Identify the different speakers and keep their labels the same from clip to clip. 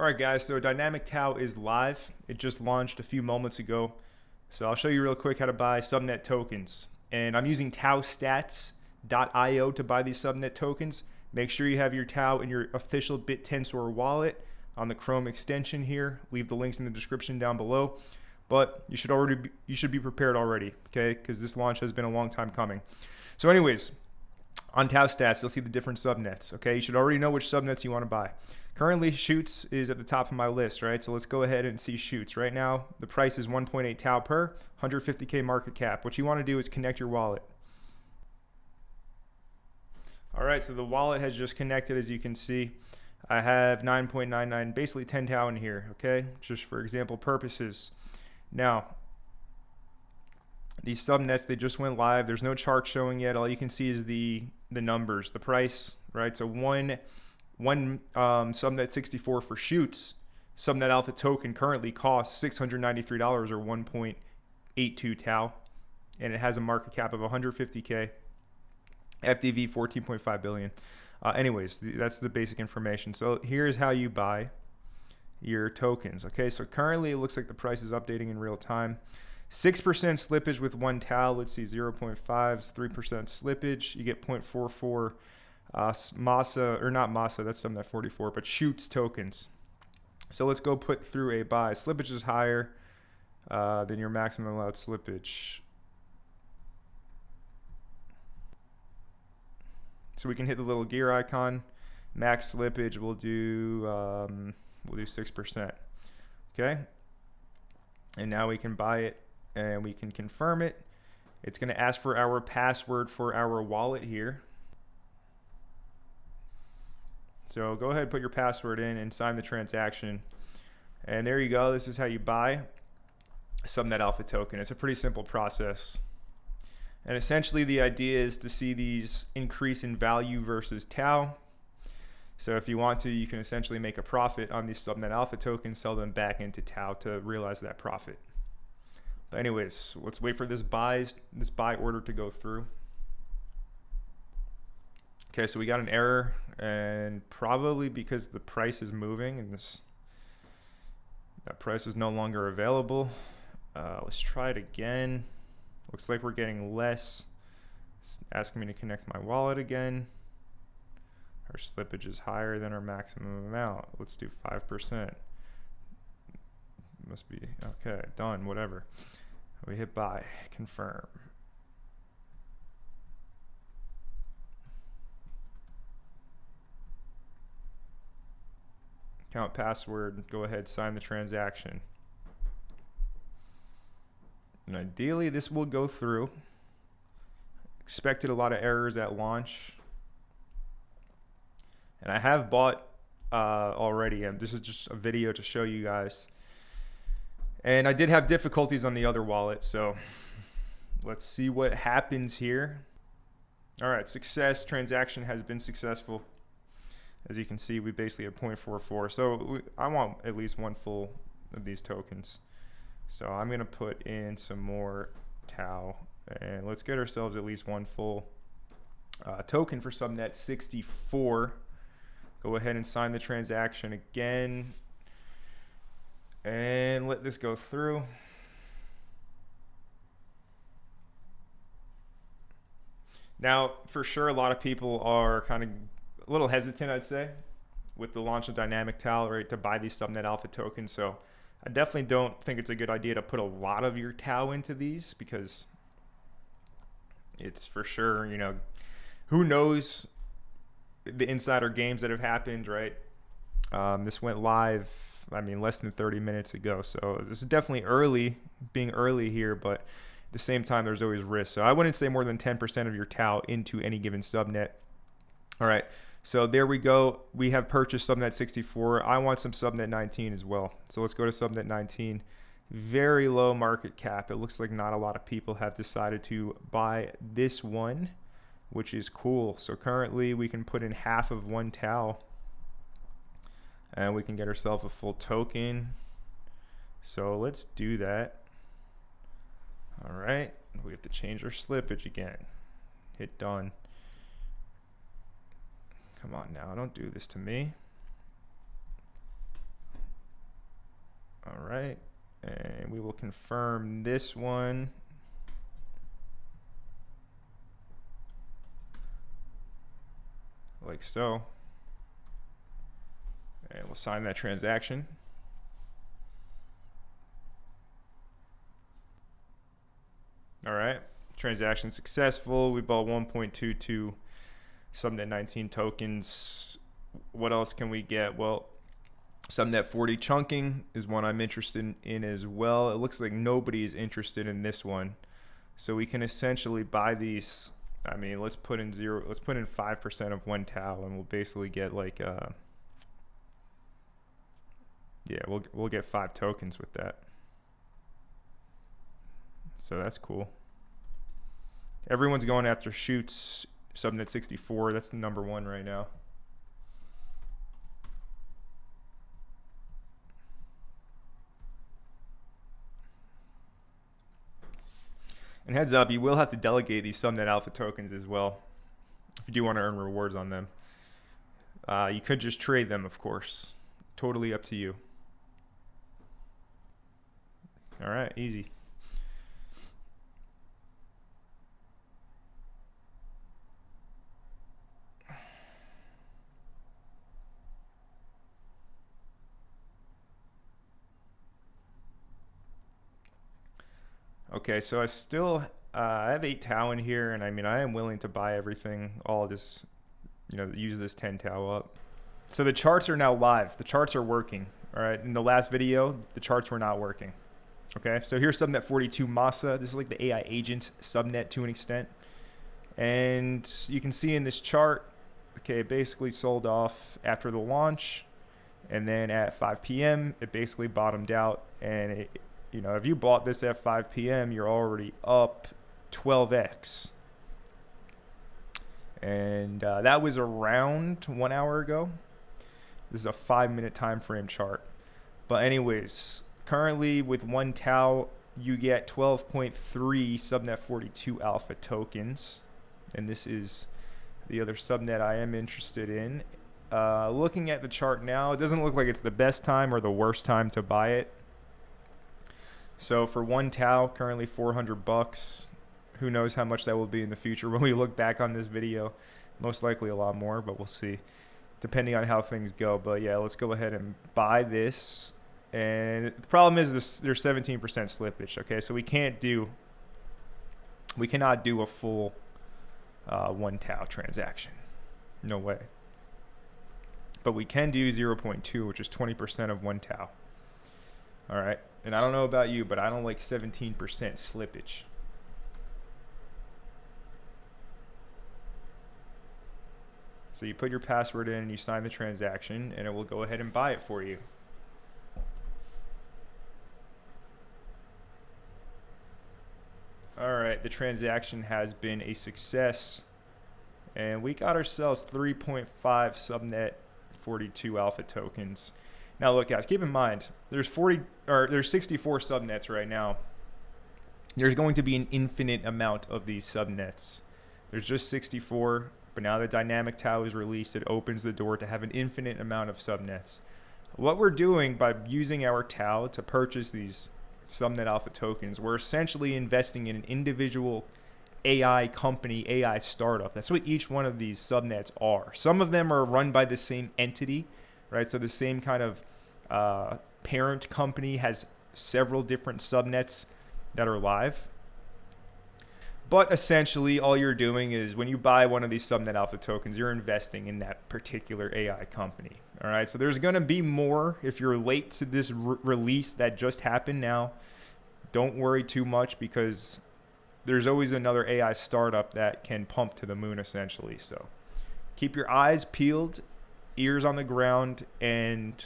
Speaker 1: Alright guys, so Dynamic TAO is live. It just launched a few moments ago. So I'll show you real quick how to buy subnet tokens. And I'm using taostats.io to buy these subnet tokens. Make sure you have your TAO in your official Bittensor wallet on the Chrome extension here. Leave the links in the description down below. But you should be prepared already, okay? Because this launch has been a long time coming. So anyways, on taostats, you'll see the different subnets, okay? You should already know which subnets you want to buy. Currently, Shoots is at the top of my list, right? So let's go ahead and see Shoots. Right now, the price is 1.8 TAO per, 150K market cap. What you want to do is connect your wallet. All right, so the wallet has just connected, as you can see. I have 9.99, basically 10 TAO in here, okay? Just for example purposes. Now, these subnets, they just went live. There's no chart showing yet. All you can see is the numbers, the price, right? So one subnet 64 for Shoots, subnet alpha token currently costs $693 or 1.82 TAO, and it has a market cap of 150K, FDV 14.5 billion. Anyways, that's the basic information. So here's how you buy your tokens. Okay, so currently it looks like the price is updating in real time. 6% slippage with 1 TAO. Let's see, 0.5 is 3% slippage. You get 0.44 Massa, or not Massa, that's something at 44, but Shoots tokens. So let's go put through a buy. Slippage is higher than your maximum allowed slippage. So we can hit the little gear icon. Max slippage we'll do 6%. Okay. And now we can buy it and we can confirm it. It's going to ask for our password for our wallet here. So go ahead, put your password in and sign the transaction. And there you go. This is how you buy a subnet alpha token. It's a pretty simple process. And essentially the idea is to see these increase in value versus TAO. So if you want to, you can essentially make a profit on these subnet alpha tokens, sell them back into TAO to realize that profit. But anyways, let's wait for this buy order to go through. Okay, so we got an error, and probably because the price is moving and that price is no longer available. Let's try it again. Looks like we're getting less. It's asking me to connect my wallet again. Our slippage is higher than our maximum amount. Let's do 5%. Must be okay. Done. Whatever. We hit buy. Confirm. Account password. Go ahead. Sign the transaction. And ideally, this will go through. Expected a lot of errors at launch. And I have bought already, and this is just a video to show you guys. And I did have difficulties on the other wallet, so let's see what happens here. All right, success. Transaction has been successful. As you can see, we basically have 0.44. So I want at least one full of these tokens. So I'm going to put in some more TAO, and let's get ourselves at least one full token for subnet 64. Go ahead and sign the transaction again and let this go through. Now, for sure, a lot of people are kind of a little hesitant, I'd say, with the launch of Dynamic TAO, right, to buy these subnet alpha tokens. So I definitely don't think it's a good idea to put a lot of your TAO into these, because it's for sure, you know, who knows the insider games that have happened, right? This went live, I mean, less than 30 minutes ago. So this is definitely being early here, but at the same time, there's always risk. So I wouldn't say more than 10% of your TAO into any given subnet. All right, so there we go. We have purchased subnet 64. I want some subnet 19 as well. So let's go to subnet 19. Very low market cap. It looks like not a lot of people have decided to buy this one, which is cool. So currently we can put in half of 1 TAO and we can get ourselves a full token. So let's do that. All right, we have to change our slippage again. Hit done. Come on now, don't do this to me. All right, and we will confirm this one. Like so. And we'll sign that transaction. All right, transaction successful. We bought 1.22 subnet 19 tokens. What else can we get? Well, subnet 40 chunking is one I'm interested in as well. It looks like nobody is interested in this one. So we can essentially buy these. I mean, let's put in 5% of 1 TAO, and we'll basically get like yeah, we'll get 5 tokens with that. So that's cool. Everyone's going after shoots subnet 64. That's the #1 right now. And heads up, you will have to delegate these subnet alpha tokens as well if you do want to earn rewards on them. You could just trade them, of course. Totally up to you. All right, easy. Okay, so I have 8 TAO in here, and I mean, I am willing to buy everything, all of this, use this 10 TAO up. So the charts are now live. The charts are working. All right, in the last video, the charts were not working. Okay, so here's subnet 42 Masa. This is like the AI agent subnet to an extent. And you can see in this chart, okay, it basically sold off after the launch. And then at 5 p.m., it basically bottomed out. And, if you bought this at 5 p.m., you're already up 12x. And that was around 1 hour ago. This is a 5-minute time frame chart. But anyways, currently with 1 TAO, you get 12.3 subnet 42 alpha tokens. And this is the other subnet I am interested in. Looking at the chart now, it doesn't look like it's the best time or the worst time to buy it. So for 1 TAO, currently $400. Who knows how much that will be in the future when we look back on this video. Most likely a lot more, but we'll see, depending on how things go. But yeah, let's go ahead and buy this. And the problem is there's 17% slippage. Okay, so we cannot do a full 1 TAO transaction. No way. But we can do 0.2, which is 20% of 1 TAO. All right, and I don't know about you, but I don't like 17% slippage. So you put your password in and you sign the transaction, and it will go ahead and buy it for you. All right, the transaction has been a success, and we got ourselves 3.5 subnet 42 alpha tokens. Now look, guys, keep in mind there's 64 subnets right now. There's going to be an infinite amount of these subnets. There's just 64. But now the dynamic TAO is released, it opens the door to have an infinite amount of subnets. What we're doing by using our TAO to purchase these subnet alpha tokens, we're essentially investing in an individual AI company, AI startup. That's what each one of these subnets are. Some of them are run by the same entity, right? So the same kind of parent company has several different subnets that are live. But essentially, all you're doing is when you buy one of these subnet alpha tokens, you're investing in that particular AI company. All right, so there's going to be more. If you're late to this release that just happened now, don't worry too much, because there's always another AI startup that can pump to the moon, essentially. So keep your eyes peeled, ears on the ground, and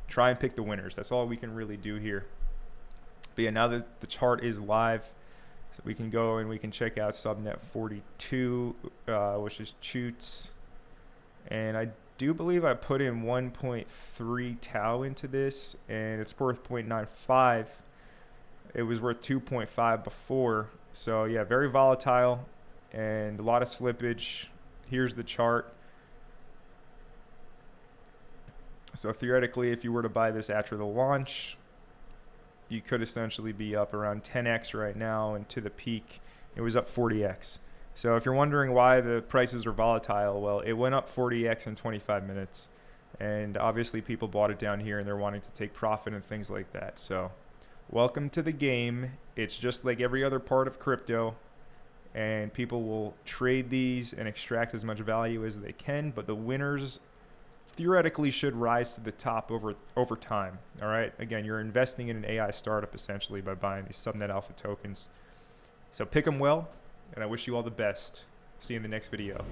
Speaker 1: try and pick the winners. That's all we can really do here. But yeah, now that the chart is live, so we can go and we can check out subnet 42, which is Choots. And I do believe I put in 1.3 TAO into this, and it's worth 0.95. It was worth 2.5 before. So yeah, very volatile and a lot of slippage. Here's the chart. So theoretically, if you were to buy this after the launch, you could essentially be up around 10x right now, and to the peak it was up 40x. So if you're wondering why the prices are volatile, well, it went up 40x in 25 minutes, and obviously people bought it down here and they're wanting to take profit and things like that. So welcome to the game. It's just like every other part of crypto, and people will trade these and extract as much value as they can, but the winners theoretically should rise to the top over time. All right, again, you're investing in an AI startup essentially by buying these subnet alpha tokens. So pick them well, and I wish you all the best. See you in the next video.